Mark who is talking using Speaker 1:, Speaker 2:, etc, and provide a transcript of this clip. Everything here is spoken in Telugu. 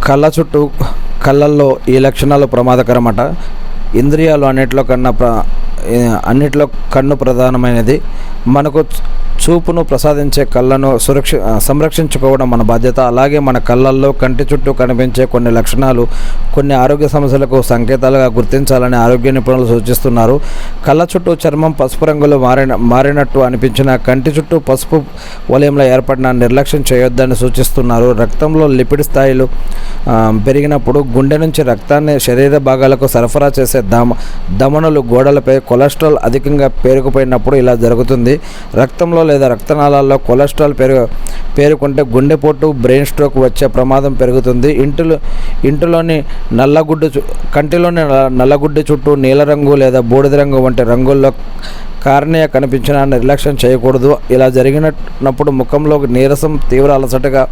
Speaker 1: కళ్ళ చుట్టూ కళ్ళల్లో ఈ లక్షణాలు ప్రమాదకరమట. ఇంద్రియాలు అన్నిట్లో కన్ను ప్రధానమైనది. మనకు చూపును ప్రసాదించే కళ్ళను సంరక్షించుకోవడం మన బాధ్యత. అలాగే మన కళ్ళల్లో కంటి చుట్టూ కనిపించే కొన్ని లక్షణాలు కొన్ని ఆరోగ్య సమస్యలకు సంకేతాలుగా గుర్తించాలని ఆరోగ్య నిపుణులు సూచిస్తున్నారు. కళ్ళ చుట్టూ చర్మం పసుపు రంగులో మారినట్టు అనిపించిన, కంటి చుట్టూ పసుపు వలయంలో ఏర్పడిన నిర్లక్ష్యం చేయొద్దని సూచిస్తున్నారు. రక్తంలో లిపిడ్ స్థాయిలు పెరిగినప్పుడు, గుండె నుంచి రక్తాన్ని శరీర భాగాలకు సరఫరా చేసే ధమనులు, గోడలపై కొలెస్ట్రాల్ అధికంగా పేరుకుపోయినప్పుడు ఇలా జరుగుతుంది. రక్తంలో లేదా రక్తనాళాల్లో కొలెస్ట్రాల్ పేరుకుంటే గుండెపోటు, బ్రెయిన్ స్ట్రోక్ వచ్చే ప్రమాదం పెరుగుతుంది. కంటిలోని నల్లగుడ్డి చుట్టూ నీలరంగు లేదా బూడిద రంగు వంటి రంగుల్లో కార్నియా కనిపించినా నిర్లక్ష్యం చేయకూడదు. ఇలా జరిగినప్పుడు ముఖంలో నీరసం, తీవ్ర అలసటగా